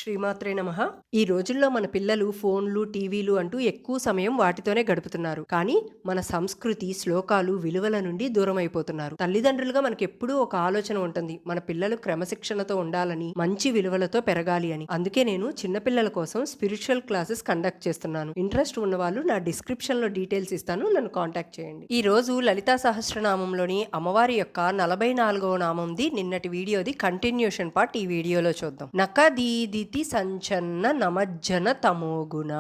శ్రీమాత్రే నమః. ఈ రోజుల్లో మన పిల్లలు ఫోన్లు, టీవీలు అంటూ ఎక్కువ సమయం వాటితోనే గడుపుతున్నారు. కానీ మన సంస్కృతి, శ్లోకాలు, విలువల నుండి దూరమైపోతున్నారు. తల్లిదండ్రులుగా మనకెప్పుడూ ఒక ఆలోచన ఉంటుంది. మన పిల్లలు క్రమశిక్షణతో ఉండాలని, మంచి విలువలతో పెరగాలి అని. అందుకే నేను చిన్నపిల్లల కోసం స్పిరిచువల్ క్లాసెస్ కండక్ట్ చేస్తున్నాను. ఇంట్రెస్ట్ ఉన్నవాళ్ళు నా డిస్క్రిప్షన్ లో డీటెయిల్స్ ఇస్తాను, నన్ను కాంటాక్ట్ చేయండి. ఈ రోజు లలితా సహస్రనామంలోని అమ్మవారి యొక్క 44వ నామంది నిన్నటి వీడియోది కంటిన్యూషన్ పార్ట్ ఈ వీడియోలో చూద్దాం. నకదీదితి సంచన్న నమజ్జన తమోగుణ.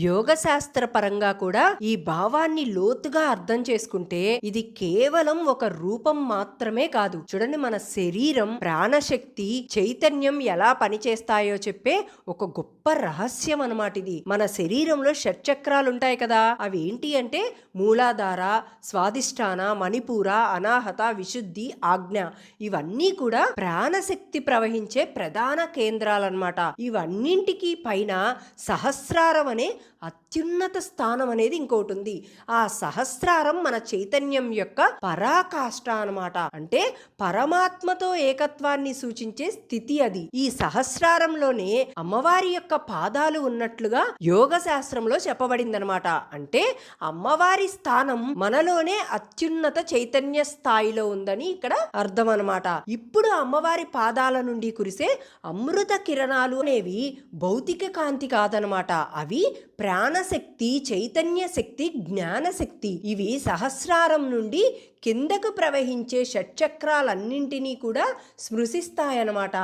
యోగ శాస్త్ర పరంగా కూడా ఈ భావాన్ని లోతుగా అర్థం చేసుకుంటే ఇది కేవలం ఒక రూపం మాత్రమే కాదు. చూడండి, మన శరీరం, ప్రాణశక్తి, చైతన్యం ఎలా పనిచేస్తాయో చెప్పే ఒక గొప్ప రహస్యం అన్నమాట ఇది. మన శరీరంలో షట్చక్రాలు ఉంటాయి కదా, అవి ఏంటి అంటే మూలాధార, స్వాదిష్టాన, మణిపూర, అనాహత, విశుద్ధి, ఆజ్ఞ. ఇవన్నీ కూడా ప్రాణశక్తి ప్రవహించే ప్రధాన కేంద్రాలన్నమాట. ఇవన్నింటికి పైన సహస్రారం అనే అత్యున్నత స్థానం అనేది ఇంకోటి ఉంది. ఆ సహస్రారం మన చైతన్యం యొక్క పరాకాష్ట అన్నమాట. అంటే పరమాత్మతో ఏకత్వాన్ని సూచించే స్థితి అది. ఈ సహస్రారంలోనే అమ్మవారి యొక్క పాదాలు ఉన్నట్లుగా యోగ శాస్త్రంలో చెప్పబడిందనమాట. అంటే అమ్మవారి స్థానం మనలోనే అత్యున్నత చైతన్య స్థాయిలో ఉందని ఇక్కడ అర్థం అనమాట. ఇప్పుడు అమ్మవారి పాదాల నుండి కురిసే అమృత కిరణాలు అనేవి భౌతిక కాంతి కాదనమాట. అవి ప్రాణశక్తి, చైతన్య శక్తి, జ్ఞానశక్తి. ఇవి సహస్రారం నుండి కిందకు ప్రవహించే షట్చక్రాలన్నింటినీ కూడా స్పృశిస్తాయన్నమాట.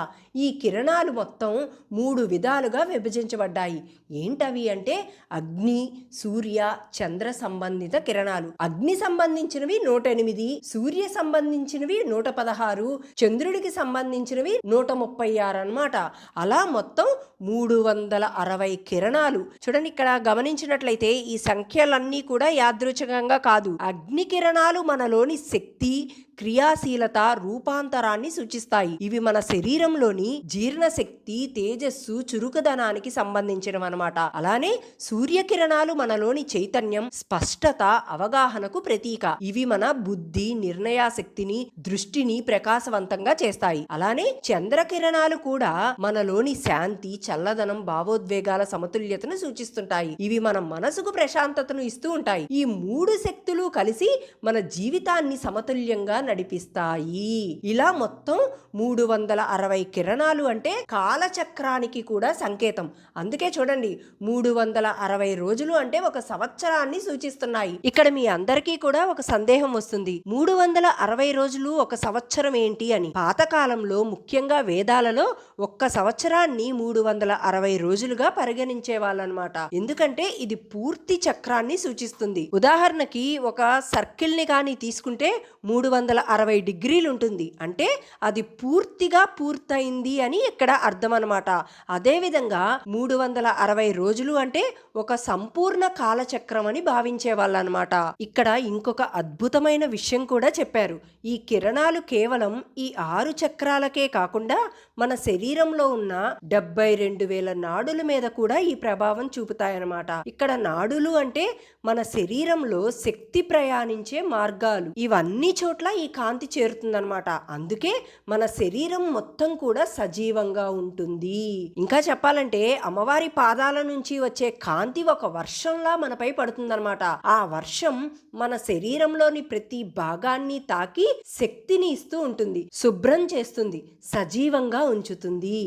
ఈ కిరణాలు మొత్తం 3 విధాలుగా విభజించబడ్డాయి. ఏంటవి అంటే అగ్ని, సూర్య, చంద్ర సంబంధిత కిరణాలు. అగ్ని సంబంధించినవి 108, సూర్య సంబంధించినవి 116, చంద్రుడికి సంబంధించినవి 136 అన్నమాట. అలా మొత్తం 360 కిరణాలు. చూడండి, ఇక్కడ గమనించినట్లయితే ఈ సంఖ్యలన్నీ కూడా యాదృచ్ఛికంగా కాదు. అగ్ని కిరణాలు మనలోని శక్తి, క్రియాశీలత, రూపాంతరాన్ని సూచిస్తాయి. ఇవి మన శరీరంలోని జీర్ణశక్తి, తేజస్సు, చురుకుదనానికి సంబంధించినవి అన్నమాట. అలానే సూర్యకిరణాలు మనలోని చైతన్యం, స్పష్టత, అవగాహనకు ప్రతీక. ఇవి మన బుద్ధి, నిర్ణయాశక్తిని, దృష్టిని ప్రకాశవంతంగా చేస్తాయి. అలానే చంద్రకిరణాలు కూడా మనలోని శాంతి, చల్లదనం, భావోద్వేగాల సమతుల్యతను సూచిస్తుంటాయి. ఇవి మన మనసుకు ప్రశాంతతను ఇస్తూ ఉంటాయి. ఈ 3 శక్తులు కలిసి మన జీవితాన్ని సమతుల్యంగా నడిపిస్తాయి. ఇలా మొత్తం 360 కిరణాలు అంటే కాలచక్రానికి కూడా సంకేతం. అందుకే చూడండి, 360 రోజులు అంటే ఒక సంవత్సరాన్ని సూచిస్తున్నాయి. ఇక్కడ మీ అందరికీ కూడా ఒక సందేహం వస్తుంది, 360 రోజులు ఒక సంవత్సరం ఏంటి అని. పాతకాలంలో ముఖ్యంగా వేదాలలో ఒక్క సంవత్సరాన్ని 360 రోజులుగా పరిగణించే వాళ్ళనమాట. ఎందుకంటే ఇది పూర్తి చక్రాన్ని సూచిస్తుంది. ఉదాహరణకి ఒక సర్కిల్ ని కానీ తీసుకుంటే 360 డిగ్రీలు ఉంటుంది. అంటే అది పూర్తిగా పూర్తయింది అని ఇక్కడ అర్థం అనమాట. అదేవిధంగా 360 రోజులు అంటే ఒక సంపూర్ణ కాలచక్రం అని భావించే వాళ్ళనమాట. ఇక్కడ ఇంకొక అద్భుతమైన విషయం కూడా చెప్పారు. ఈ కిరణాలు కేవలం ఈ 6 చక్రాలకే కాకుండా మన శరీరంలో ఉన్న 72,000 నాడుల మీద కూడా ఈ ప్రభావం చూపుతాయన్నమాట. ఇక్కడ నాడులు అంటే మన శరీరంలో శక్తి ప్రయాణించే మార్గాలు. ఇవన్నీ చోట్ల ఈ కాంతి చేరుతుందన్నమాట. అందుకే మన శరీరం మొత్తం కూడా సజీవంగా ఉంటుంది. ఇంకా చెప్పాలంటే అమ్మవారి పాదాల నుంచి వచ్చే కాంతి ఒక వర్షంలా మనపై పడుతుందన్నమాట. ఆ వర్షం మన శరీరంలోని ప్రతి భాగాన్ని తాకి శక్తిని ఇస్తూ ఉంటుంది, శుభ్రం చేస్తుంది, సజీవంగా ఉంచుతుంది.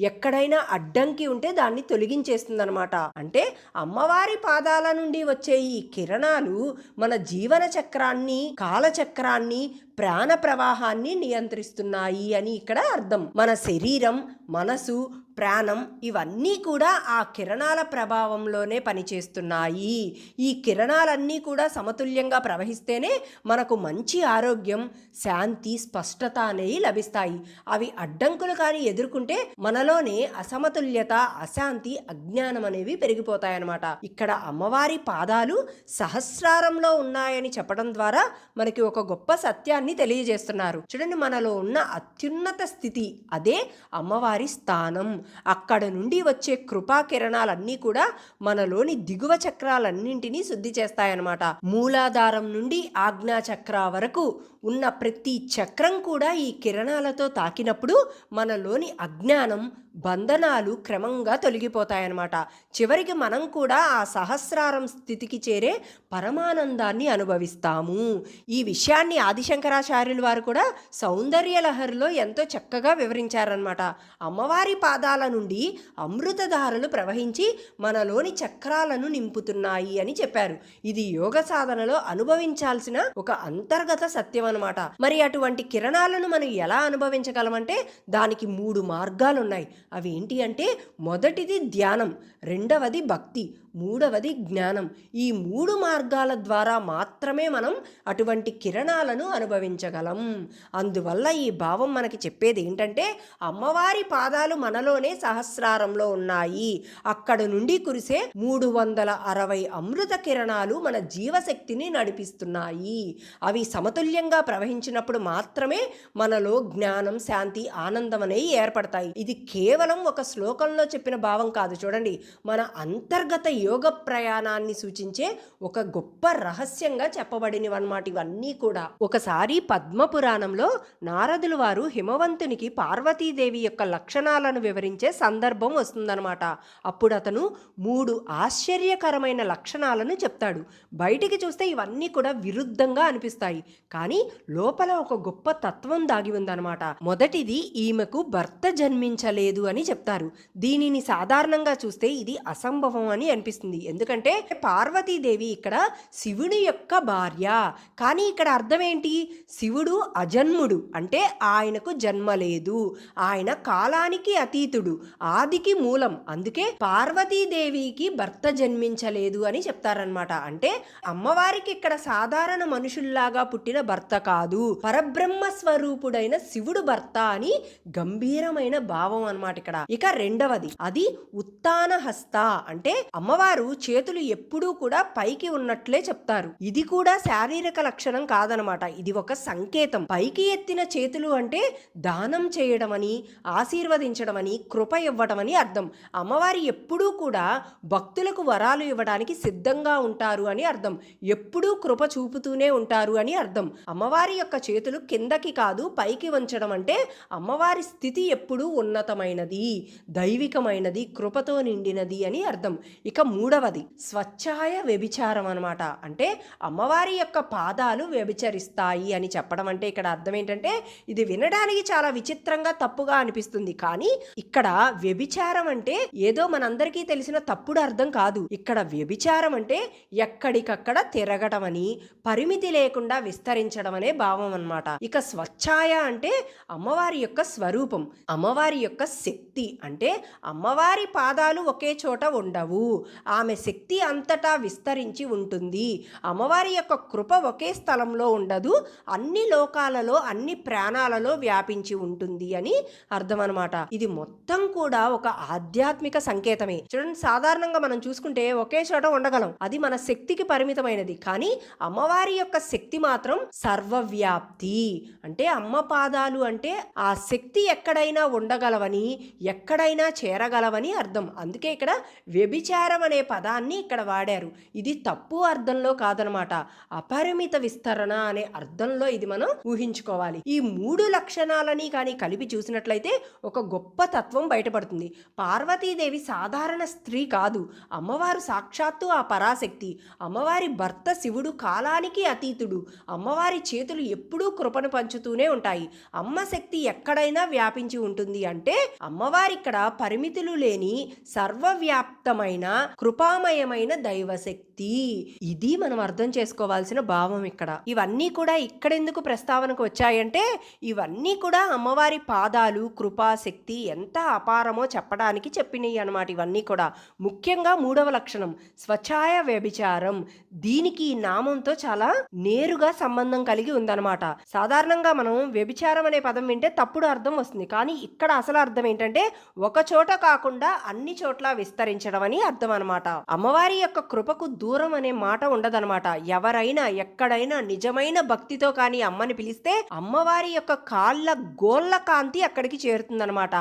ఎక్కడైనా అడ్డంకి ఉంటే దాన్ని తొలగించేస్తుంది అనమాట. అంటే అమ్మవారి పాదాల నుండి వచ్చే ఈ కిరణాలు మన జీవన చక్రాన్ని, కాలచక్రాన్ని, ప్రాణ ప్రవాహాన్ని నియంత్రిస్తున్నాయి అని ఇక్కడ అర్థం. మన శరీరం, మనసు, ప్రాణం ఇవన్నీ కూడా ఆ కిరణాల ప్రభావంలోనే పనిచేస్తున్నాయి. ఈ కిరణాలన్నీ కూడా సమతుల్యంగా ప్రవహిస్తేనే మనకు మంచి ఆరోగ్యం, శాంతి, స్పష్టత అనేవి లభిస్తాయి. అవి అడ్డంకులు కానీ ఎదుర్కొంటే మనలోనే అసమతుల్యత, అశాంతి, అజ్ఞానం అనేవి పెరిగిపోతాయన్నమాట. ఇక్కడ అమ్మవారి పాదాలు సహస్రారంలో ఉన్నాయని చెప్పడం ద్వారా మనకి ఒక గొప్ప సత్యాన్ని తెలియజేస్తున్నారు. చూడండి, మనలో ఉన్న అత్యున్నత స్థితి అదే అమ్మవారి స్థానం. అక్కడ నుండి వచ్చే కృపా కిరణాలన్నీ కూడా మనలోని దిగువ చక్రాలన్నింటినీ శుద్ధి చేస్తాయన్నమాట. మూలాధారం నుండి ఆజ్ఞా చక్ర వరకు ఉన్న ప్రతి చక్రం కూడా ఈ కిరణాలతో తాకినప్పుడు మనలోని అజ్ఞానం, బంధనాలు క్రమంగా తొలగిపోతాయన్నమాట. చివరికి మనం కూడా ఆ సహస్రారం స్థితికి చేరే పరమానందాన్ని అనుభవిస్తాము. ఈ విషయాన్ని ఆదిశంకరాచార్యులు వారు కూడా సౌందర్య లహరిలో ఎంతో చక్కగా వివరించారనమాట. అమ్మవారి పాదాల నుండి అమృతధారలు ప్రవహించి మనలోని చక్రాలను నింపుతున్నాయి అని చెప్పారు. ఇది యోగ సాధనలో అనుభవించాల్సిన ఒక అంతర్గత సత్యం అనమాట. మరి అటువంటి కిరణాలను మనం ఎలా అనుభవించగలమంటే దానికి 3 మార్గాలున్నాయి. అవి ఏంటి అంటే, మొదటిది ధ్యానం, రెండవది భక్తి, మూడవది జ్ఞానం. ఈ 3 మార్గాల ద్వారా మాత్రమే మనం అటువంటి కిరణాలను అనుభవించగలం. అందువల్ల ఈ భావం మనకి చెప్పేది ఏంటంటే, అమ్మవారి పాదాలు మనలోనే సహస్రారంలో ఉన్నాయి. అక్కడ నుండి కురిసే 360 అమృత కిరణాలు మన జీవశక్తిని నడిపిస్తున్నాయి. అవి సమతుల్యంగా ప్రవహించినప్పుడు మాత్రమే మనలో జ్ఞానం, శాంతి, ఆనందం అనేవి ఏర్పడతాయి. ఇది కేవలం ఒక శ్లోకంలో చెప్పిన భావం కాదు. చూడండి, మన అంతర్గత యోగ ప్రయాణాన్ని సూచించే ఒక గొప్ప రహస్యంగా చెప్పబడినవన్నమాట ఇవన్నీ కూడా. ఒకసారి పద్మపురాణంలో నారదులు వారు హిమవంతునికి పార్వతీదేవి యొక్క లక్షణాలను వివరించే సందర్భం వస్తుందన్నమాట. అప్పుడు అతను 3 ఆశ్చర్యకరమైన లక్షణాలను చెప్తాడు. బయటికి చూస్తే ఇవన్నీ కూడా విరుద్ధంగా అనిపిస్తాయి, కానీ లోపల ఒక గొప్ప తత్వం దాగి ఉందన్నమాట. మొదటిది, ఈమెకు భర్త జన్మించలేదు అని చెప్తారు. దీనిని సాధారణంగా చూస్తే ఇది అసంభవం అని అనిపిస్తుంది. ఎందుకంటే పార్వతీదేవి ఇక్కడ శివుని యొక్క భార్య. కానీ ఇక్కడ అర్థం ఏంటి? శివుడు అజన్ముడు, అంటే ఆయనకు జన్మ లేదు, ఆయన కాలానికి అతీతుడు, ఆదికి మూలం. అందుకే పార్వతీదేవికి భర్త జన్మించలేదు అని చెప్తారనమాట. అంటే అమ్మవారికి ఇక్కడ సాధారణ మనుషుల్లాగా పుట్టిన భర్త కాదు, పరబ్రహ్మ స్వరూపుడైన శివుడు భర్త అని గంభీరమైన భావం అన్నమాట ఇక్కడ. ఇక రెండవది, అది ఉత్తాన హస్త, అంటే అమ్మవారు చేతులు ఎప్పుడూ కూడా పైకి ఉన్నట్లే చెప్తారు. ఇది కూడా శారీరక లక్షణం కాదనమాట, ఇది ఒక సంకేతం. పైకి ఎత్తిన చేతులు అంటే దానం చేయడమని, ఆశీర్వదించడమని, కృప ఇవ్వడమని అర్థం. అమ్మవారి ఎప్పుడూ కూడా భక్తులకు వరాలు ఇవ్వడానికి సిద్ధంగా ఉంటారు అని అర్థం. ఎప్పుడూ కృప చూపుతూనే ఉంటారు అని అర్థం. అమ్మవారి యొక్క చేతులు కిందకి కాదు పైకి వంచడం అంటే అమ్మవారి స్థితి ఎప్పుడూ ఉన్నతమైనది, దైవికమైనది, కృపతో నిండినది అని అర్థం. ఇక మూడవది, స్వచ్ఛాయ వ్యభిచారం అనమాట. అంటే అమ్మవారి యొక్క పాదాలు వ్యభిచరిస్తాయి అని చెప్పడం అంటే ఇక్కడ అర్థం ఏంటంటే, ఇది వినడానికి చాలా విచిత్రంగా, తప్పుగా అనిపిస్తుంది. కానీ ఇక్కడ వ్యభిచారం అంటే ఏదో మనందరికీ తెలిసిన తప్పుడు అర్థం కాదు. ఇక్కడ వ్యభిచారం అంటే ఎక్కడికక్కడ తిరగటం అని, పరిమితి లేకుండా విస్తరించడం అనే భావం అన్నమాట. ఇక స్వచ్ఛాయ అంటే అమ్మవారి యొక్క స్వరూపం, అమ్మవారి యొక్క శక్తి. అంటే అమ్మవారి పాదాలు ఒకే చోట ఉండవు, ఆమె శక్తి అంతటా విస్తరించి ఉంటుంది. అమ్మవారి యొక్క కృప ఒకే స్థలంలో ఉండదు, అన్ని లోకాలలో, అన్ని ప్రాణాలలో వ్యాపించి ఉంటుంది అని అర్థం అనమాట. ఇది మొత్తం కూడా ఒక ఆధ్యాత్మిక సంకేతమే. చూడండి, సాధారణంగా మనం చూసుకుంటే ఒకే చోట ఉండగలం, అది మన శక్తికి పరిమితమైనది. కానీ అమ్మవారి యొక్క శక్తి మాత్రం సర్వవ్యాప్తి. అంటే అమ్మ పాదాలు అంటే ఆ శక్తి ఎక్కడైనా ఉండగలవని, ఎక్కడైనా చేరగలవని అర్థం. అందుకే ఇక్కడ వ్యభిచారం అనే పదాన్ని ఇక్కడ వాడారు. ఇది తప్పు అర్థంలో కాదనమాట, అపరిమిత విస్తరణ అనే అర్థంలో ఇది మనం ఊహించుకోవాలి. ఈ 3 లక్షణాలని కానీ కలిపి చూసినట్లయితే ఒక గొప్ప తత్వం బయటపడుతుంది. పార్వతీదేవి సాధారణ స్త్రీ కాదు, అమ్మవారు సాక్షాత్తు ఆ పరాశక్తి. అమ్మవారి భర్త శివుడు కాలానికి అతీతుడు. అమ్మవారి చేతులు ఎప్పుడూ కృపను పంచుతూనే ఉంటాయి. అమ్మ శక్తి ఎక్కడైనా వ్యాపించి ఉంటుంది. అంటే అమ్మవారి ఇక్కడ పరిమితులు లేని సర్వవ్యాప్తమైన కృపామయమైన దైవశక్తి. ఇది మనం అర్థం చేసుకోవాల్సిన భావం ఇక్కడ. ఇవన్నీ కూడా ఇక్కడెందుకు ప్రస్తావనకు వచ్చాయంటే, ఇవన్నీ కూడా అమ్మవారి పాదాలు, కృపాశక్తి ఎంత అపారమో చెప్పడానికి చెప్పినవి అనమాట. ఇవన్నీ కూడా ముఖ్యంగా 3వ లక్షణం స్వచ్ఛాయ వ్యభిచారం. దీనికి ఈ నామంతో చాలా నేరుగా సంబంధం కలిగి ఉందన్నమాట. సాధారణంగా మనం వ్యభిచారం అనే పదం వింటే తప్పుడు అర్థం వస్తుంది, కానీ ఇక్కడ అసలు అర్థం ఏంటంటే ఒక చోట కాకుండా అన్ని చోట్ల విస్తరించడం అని అర్థం అనమాట. అమ్మవారి యొక్క కృపకు దూరం అనే మాట ఉండదనమాట. ఎవరైనా ఎక్కడైనా నిజమైన భక్తితో కానీ అమ్మని పిలిస్తే అమ్మవారి యొక్క కాళ్ళ గోళ్ళ కాంతి అక్కడికి చేరుతుందనమాట.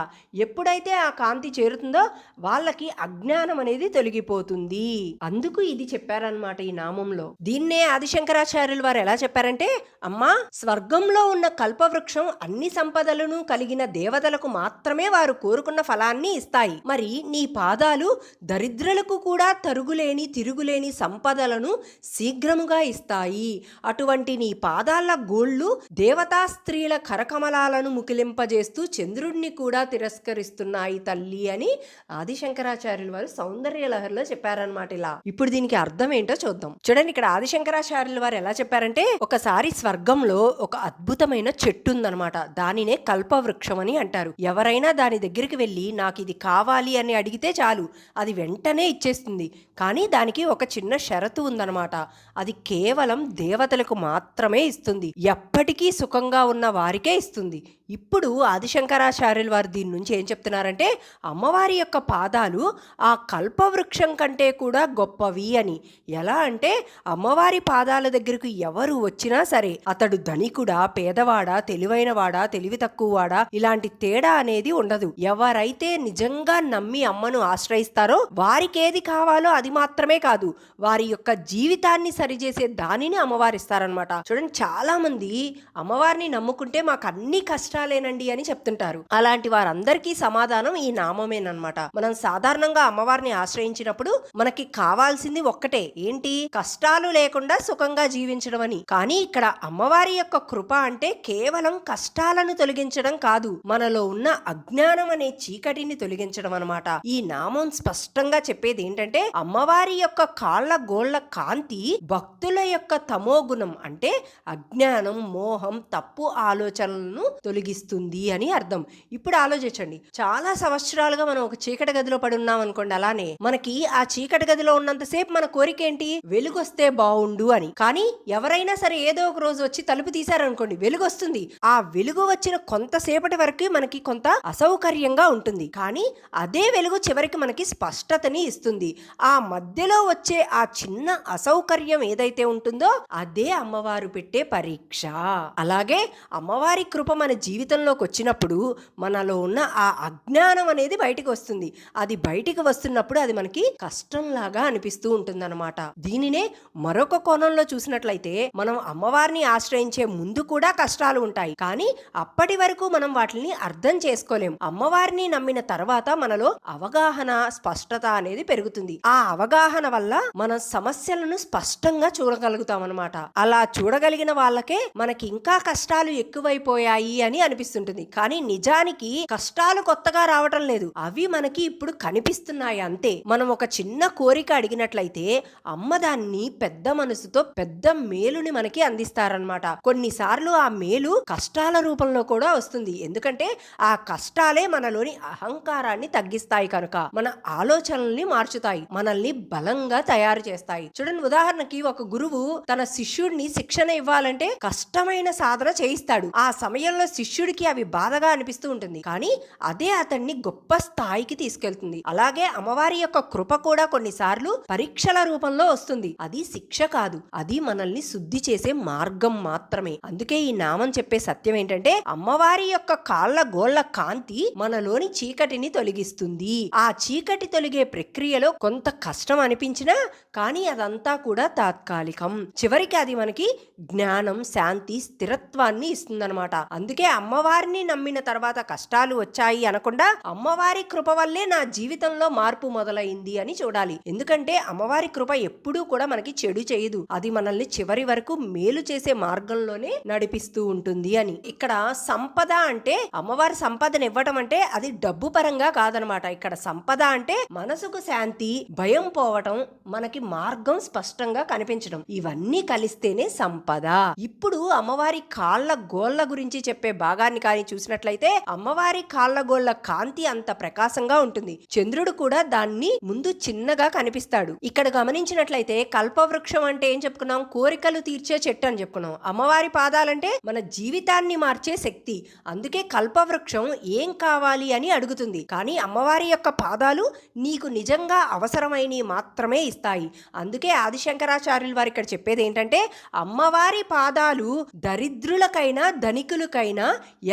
ఎప్పుడైతే ఆ కాంతి చేరుతుందో వాళ్ళకి అజ్ఞానం అనేది తొలగిపోతుంది. అందుకు ఇది చెప్పారనమాట ఈ నామంలో. దీన్నే ఆదిశంకరాచార్యులు వారు ఎలా చెప్పారంటే, అమ్మా, స్వర్గంలో ఉన్న కల్పవృక్షం అన్ని సంపదలను కలిగిన దేవతలకు మాత్రమే వారు కోరుకున్న ఫలాన్ని ఇస్తాయి. మరి నీ పాదాలు దరిద్రులకు కూడా తరుగులేని తిరుగులేని సంపదలను శీఘ్రముగా ఇస్తాయి. అటువంటి నీ పాదాల గోళ్ళు దేవతా స్త్రీల కరకమలాలను ముకిలింపజేస్తూ చంద్రుడిని కూడా తిరస్కరిస్తున్నాయి తల్లి అని ఆదిశంకరాచార్యులు వారు సౌందర్య లహరిలో చెప్పారనమాట. ఇలా ఇప్పుడు దీనికి అర్థం ఏంటో చూద్దాం. చూడండి, ఇక్కడ ఆదిశంకరాచార్యులు వారు ఎలా చెప్పారంటే, ఒకసారి స్వర్గంలో ఒక అద్భుతమైన చెట్టు ఉందనమాట. దానినే కల్పవృక్షం అని అంటారు. ఎవరైనా దాని దగ్గరికి వెళ్ళి నాకు ఇది కావాలి అని అడిగితే చాలు, అది వెంటనే ఇచ్చేస్తుంది. కానీ దానికి ఒక చిన్న షరతు ఉందనమాట. అది కేవలం దేవతలకు మాత్రమే ఇస్తుంది, ఎప్పటికీ సుఖంగా ఉన్న వారికే ఇస్తుంది. ఇప్పుడు ఆదిశంకరాచార్యులు వారు దీని నుంచి ఏం చెప్తున్నారంటే, అమ్మవారి యొక్క పాదాలు ఆ కల్పవృక్షం కంటే కూడా గొప్పవి అని. ఎలా అంటే, అమ్మవారి పాదాల దగ్గరకు ఎవరు వచ్చినా సరే, అతడు ధనికుడా, పేదవాడా, తెలివైనవాడా, తెలివి తక్కువవాడా, ఇలాంటి తేడా అనేది ఉండదు. ఎవరైతే నిజంగా నమ్మి అమ్మను ఆశ్రయిస్తారో వారికి ఏది కావాలో అది మాత్రమే కాదు, వారి యొక్క జీవితాన్ని సరిచేసే దానిని అమ్మవారు ఇస్తారనమాట. చూడండి, చాలా మంది అమ్మవారిని నమ్ముకుంటే మాకు అన్ని కష్టాలేనండి అని చెప్తుంటారు. అలాంటి వారందరికీ సమాధానం ఈ నామమేనమాట. మనం సాధారణంగా అమ్మవారిని ఆశ్రయించినప్పుడు మనకి కావాల్సింది ఒక్కటే, ఏంటి? కష్టాలు లేకుండా సుఖంగా జీవించడం అని. కానీ ఇక్కడ అమ్మవారి యొక్క కృప అంటే కేవలం కష్టాలను తొలగించడం కాదు, మనలో ఉన్న అజ్ఞానం అనే చీకటిని తొలగించడం అనమాట. ఈ నామం స్పష్టంగా చెప్పేది ఏంటంటే, అమ్మవారి యొక్క కాళ్ళ గోళ్ళ కాంతి భక్తుల యొక్క తమోగుణం అంటే అజ్ఞానం, మోహం, తప్పు ఆలోచనలను తొలగిస్తుంది అని అర్థం. ఇప్పుడు ఆలోచించండి, చాలా సంవత్సరాలుగా మనం ఒక చీకటి గదిలో పడి ఉన్నాం అనుకోండి. అలానే మనకి ఆ చీకటి గదిలో ఉన్నంతసేపు మన కోరిక ఏంటి? వెలుగొస్తే బాగుండు అని. కానీ ఎవరైనా సరే ఏదో ఒక రోజు వచ్చి తలుపు తీశారనుకోండి, వెలుగు వస్తుంది. ఆ వెలుగు వచ్చిన కొంతసేపటి వరకు మనకి కొంత అసౌకర్యంగా ఉంటుంది, కానీ అదే వెలుగు చివరికి మనకి స్పష్టతని ఇస్తుంది. ఆ మధ్యలో వచ్చే ఆ చిన్న అసౌకర్యం ఏదైతే ఉంటుందో అదే అమ్మవారు పెట్టే పరీక్ష. అలాగే అమ్మవారి కృప మన జీవితంలోకి వచ్చినప్పుడు మనలో ఉన్న ఆ అజ్ఞానం అనేది బయటికి వస్తుంది. అది బయటికి వస్తున్నప్పుడు అది మనకి కష్టంలాగా అనిపిస్తూ ఉంటుందన్నమాట. దీనినే మరొక కోణంలో చూసినట్లయితే, మనం అమ్మవారిని ఆశ్రయించే ముందు కూడా కష్టాలు ఉంటాయి, కానీ అప్పటి వరకు మనం వాటిని అర్థం చేసుకోలేం. అమ్మవారిని నమ్మిన తర్వాత మనలో అవగాహన, స్పష్టత అనేది పెరుగుతుంది. ఆ అవగాహన వల్ల మనం సమస్యలను స్పష్టంగా చూడగలుగుతాం అన్నమాట. అలా చూడగలిగిన వాళ్ళకే మనకి ఇంకా కష్టాలు ఎక్కువైపోయాయి అని అనిపిస్తుంటుంది. కానీ నిజానికి కష్టాలు కొత్తగా రావటం లేదు, అవి మనకి ఇప్పుడు కనిపిస్తున్నాయి అంతే. మనం ఒక చిన్న కోరిక అడిగినట్లయితే అమ్మ దాన్ని పెద్ద మనసుతో పెద్ద మేలుని మనకి అందిస్తారనమాట. కొన్నిసార్లు ఆ మేలు కష్టాల రూపంలో కూడా వస్తుంది. ఎందుకంటే ఆ కష్టాలే మనలోని అహంకారాన్ని తగ్గిస్తాయి కనుక, మన ఆలోచనల్ని మార్చుతాయి, మనల్ని బలంగా తయారు చేస్తాయి. చూడండి, ఉదాహరణకి ఒక గురువు తన శిష్యుడిని శిక్షణ ఇవ్వాలంటే కష్టమైన సాధన చేయిస్తాడు. ఆ సమయంలో శిష్యుడికి అవి బాధగా అనిపిస్తూ ఉంటుంది, కానీ అదే అతన్ని గొప్ప స్థాయికి తీసుకెళ్తుంది. అలాగే అమ్మవారి యొక్క కృప కూడా కొన్నిసార్లు పరీక్షల రూపంలో వస్తుంది. అది శిక్ష కాదు, అది మనల్ని శుద్ధి చేసే మార్గం మాత్రమే. అందుకే ఈ నామం చెప్పే సత్యం ఏంటంటే, అమ్మవారి యొక్క కాళ్ళ గోళ్ళ కాంతి మనలోని చీకటిని తొలగిస్తుంది. ఆ చీకటి తొలగే ప్రక్రియలో కొంత కష్టం అనిపించినా కానీ అదంతా కూడా తాత్కాలికం. చివరికి అది మనకి జ్ఞానం, శాంతి, స్థిరత్వాన్ని ఇస్తుందన్నమాట. అందుకే అమ్మవారిని నమ్మిన తర్వాత కష్టాలు వచ్చాయి అనకుండా, అమ్మవారి కృప వల్లే నా జీవితంలో మార్పు మొదలైంది అని చూడాలి. ఎందుకంటే అమ్మవారి కృప ఎప్పుడూ కూడా మనకి చెడు చేయదు, అది మనల్ని చివరి వరకు మేలు చేసే మార్గంలోనే నడిపిస్తూ ఉంటుంది అని. ఇక్కడ సంపద అంటే, అమ్మవారి సంపదను ఇవ్వటం అంటే అది డబ్బు పరంగా కాదనమాట. ఇక్కడ సంపద అంటే మనసుకు శాంతి, భయం పోవటం, మనకి మార్గం స్పష్టంగా కనిపించడం, ఇవన్నీ కలిస్తేనే సంపద. ఇప్పుడు అమ్మవారి కాళ్ళ గోళ్ళ గురించి చెప్పే భాగాన్ని కానీ చూసినట్లయితే, అమ్మవారి కాళ్ళ గోళ్ళ కాంతి అంత ప్రకాశంగా ఉంటుంది. చంద్రుడు కూడా దాన్ని ముందు చిన్నగా కనిపిస్తాడు. ఇక్కడ గమనించినట్లయితే కల్పవృక్షం అంటే ఏం చెప్పుకున్నాం? కోరికలు తీర్చే చెట్టు అని చెప్పుకున్నాం. అమ్మవారి పాదాలంటే మన జీవితాన్ని మార్చే శక్తి. అందుకే కల్పవృక్షం ఏం కావాలి అని అడుగుతుంది, కానీ అమ్మవారి యొక్క పాదాలు నీకు నిజంగా అవసరమైనవి మాత్రమే ఇస్తాయి. ఉంటాయి. అందుకే ఆదిశంకరాచార్యులు వారు ఇక్కడ చెప్పేది ఏంటంటే, అమ్మవారి పాదాలు దరిద్రులకైనా ధనికులకైనా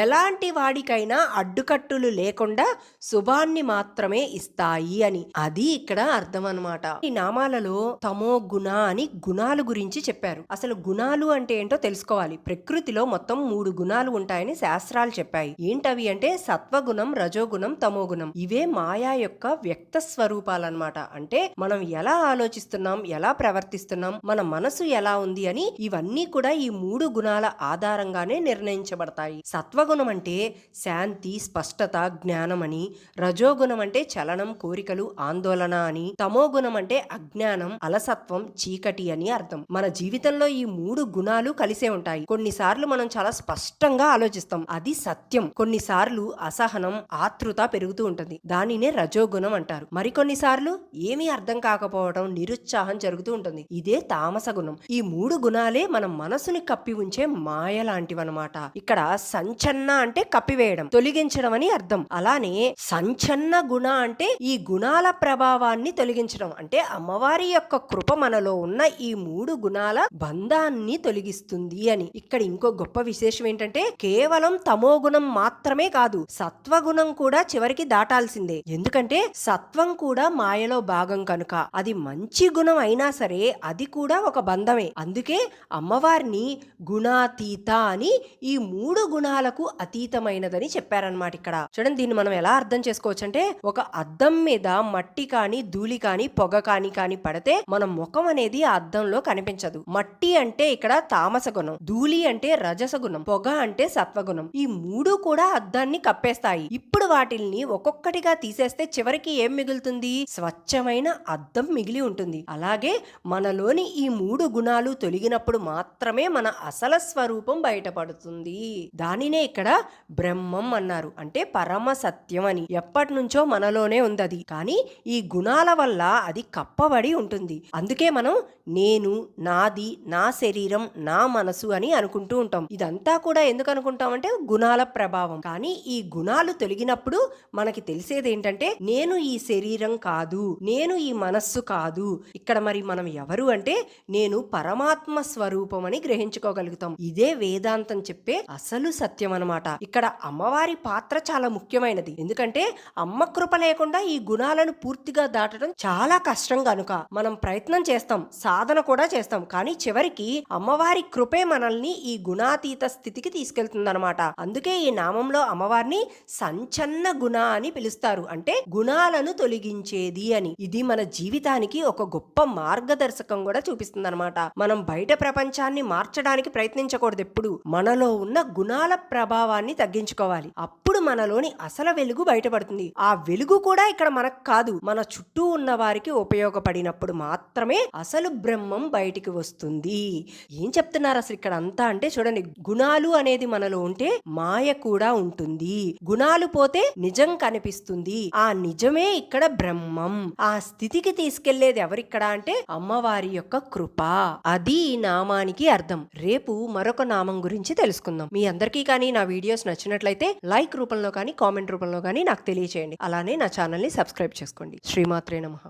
ఎలాంటి వాడికైనా అడ్డుకట్టులు లేకుండా శుభాన్ని మాత్రమే ఇస్తాయి అని. అది ఇక్కడ అర్థం అన్నమాట. ఈ నామాలలో తమో గుణ అని గుణాలు గురించి చెప్పారు. అసలు గుణాలు అంటే ఏంటో తెలుసుకోవాలి. ప్రకృతిలో మొత్తం 3 గుణాలు ఉంటాయని శాస్త్రాలు చెప్పాయి. ఏంటవి అంటే సత్వగుణం, రజోగుణం, తమోగుణం. ఇవే మాయా యొక్క వ్యక్త స్వరూపాలన్నమాట. అంటే మనం ఎలా ఆలోచిస్తున్నాం, ఎలా ప్రవర్తిస్తున్నాం, మన మనసు ఎలా ఉంది అని ఇవన్నీ కూడా ఈ 3 గుణాల ఆధారంగానే నిర్ణయించబడతాయి. సత్వగుణం అంటే శాంతి, స్పష్టత, జ్ఞానం అని. రజోగుణం అంటే చలనం, కోరికలు, ఆందోళన అని. తమోగుణం అంటే అజ్ఞానం, అలసత్వం, చీకటి అని అర్థం. మన జీవితంలో ఈ 3 గుణాలు కలిసే ఉంటాయి. కొన్నిసార్లు మనం చాలా స్పష్టంగా ఆలోచిస్తాం, అది సత్యం. కొన్నిసార్లు అసహనం, ఆతృత పెరుగుతూ ఉంటుంది, దానినే రజోగుణం అంటారు. మరికొన్నిసార్లు ఏమీ అర్థం కాకపోవడం, నిరుత్సాహం జరుగుతూ ఉంటుంది, ఇదే తామస గుణం. ఈ 3 గుణాలే మన మనసుని కప్పి ఉంచే మాయ లాంటివన్నమాట. ఇక్కడ సంచన్న అంటే కప్పివేయడం, తొలగించడం అని అర్థం. అలానే సంచన్న గుణ అంటే ఈ గుణాల ప్రభావాన్ని తొలగించడం. అంటే అమ్మవారి యొక్క కృప మనలో ఉన్న ఈ 3 గుణాల బంధాన్ని తొలగిస్తుంది అని. ఇక్కడ ఇంకో గొప్ప విశేషం ఏంటంటే, కేవలం తమో గుణం మాత్రమే కాదు, సత్వగుణం కూడా చివరికి దాటాల్సిందే. ఎందుకంటే సత్వం కూడా మాయలో భాగం కనుక. అది మంచి గుణం అయినా సరే అది కూడా ఒక బంధమే. అందుకే అమ్మవారిని గుణాతీత అని ఈ 3 గుణాలకు అతీతమైనదని చెప్పారనమాట. ఇక్కడ చూడండి, దీన్ని మనం ఎలా అర్థం చేసుకోవచ్చు అంటే, ఒక అద్దం మీద మట్టి కాని, ధూళి కాని, పొగ కాని పడితే మన ముఖం అనేది ఆ అద్దంలో కనిపించదు. మట్టి అంటే ఇక్కడ తామస గుణం, ధూళి అంటే రజస గుణం, పొగ అంటే సత్వగుణం. ఈ 3 కూడా అద్దాన్ని కప్పేస్తాయి. ఇప్పుడు వాటిల్ని ఒక్కొక్కటిగా తీసేస్తే చివరికి ఏం మిగులుతుంది? స్వచ్ఛమైన అద్దం మిగిలి ఉంటుంది. అలాగే మనలోని ఈ 3 గుణాలు తొలగినప్పుడు మాత్రమే మన అసలు స్వరూపం బయటపడుతుంది. దానినే ఇక్కడ బ్రహ్మం అన్నారు. అంటే పరమ సత్యం అని. ఎప్పటి నుంచో మనలోనే ఉంది అది, కానీ ఈ గుణాల వల్ల అది కప్పబడి ఉంటుంది. అందుకే మనం నేను, నాది, నా శరీరం, నా మనసు అని అనుకుంటూ ఉంటాం. ఇదంతా కూడా ఎందుకు అనుకుంటాం అంటే గుణాల ప్రభావం. కానీ ఈ గుణాలు తొలగినప్పుడు మనకి తెలిసేది ఏంటంటే, నేను ఈ శరీరం కాదు, నేను ఈ మనస్సు కాదు. ఇక్కడ మరి మనం ఎవరు అంటే, నేను పరమాత్మ స్వరూపం అని గ్రహించుకోగలుగుతాం. ఇదే వేదాంతం చెప్పే అసలు సత్యం అన్నమాట. ఇక్కడ అమ్మవారి పాత్ర చాలా ముఖ్యమైనది. ఎందుకంటే అమ్మ కృప లేకుండా ఈ గుణాలను పూర్తిగా దాటడం చాలా కష్టం కనుక మనం ప్రయత్నం చేస్తాం, సాధన కూడా చేస్తాం, కానీ చివరికి అమ్మవారి కృపే మనల్ని ఈ గుణాతీత స్థితికి తీసుకెళ్తుందన్నమాట. అందుకే ఈ నామంలో అమ్మవారిని సంచన్న గుణ అని పిలుస్తారు. అంటే గుణాలను తొలగించేది అని. ఇది మన జీవితానికి ఒక గొప్ప మార్గదర్శకం కూడా చూపిస్తుంది అనమాట. మనం బయట ప్రపంచాన్ని మార్చడానికి ప్రయత్నించకూడదు. ఎప్పుడు మనలో ఉన్న గుణాల ప్రభావాన్ని తగ్గించుకోవాలి. అప్పుడు మనలోని అసలు వెలుగు బయటపడుతుంది. ఆ వెలుగు కూడా ఇక్కడ మనకు కాదు, మన చుట్టూ ఉన్న వారికి ఉపయోగపడినప్పుడు మాత్రమే అసలు బ్రహ్మం బయటికి వస్తుంది. ఏం చెప్తున్నారు అసలు ఇక్కడ అంతా అంటే, చూడండి, గుణాలు అనేది మనలో ఉంటే మాయ కూడా ఉంటుంది. గుణాలు పోతే నిజం కనిపిస్తుంది. ఆ నిజమే ఇక్కడ బ్రహ్మం. ఆ స్థితికి తీసుకెళ్లేది ఎవరిక్కడ అంటే అమ్మవారి యొక్క కృప. అది ఈ నామానికి అర్థం. రేపు మరొక నామం గురించి తెలుసుకుందాం. మీ అందరికీ కానీ నా వీడియోస్ నచ్చినట్లయితే లైక్ రూపంలో కానీ, కామెంట్ రూపంలో కానీ నాకు తెలియచేయండి. అలానే నా ఛానల్ ని సబ్స్క్రైబ్ చేసుకోండి. శ్రీమాత్రే నమః.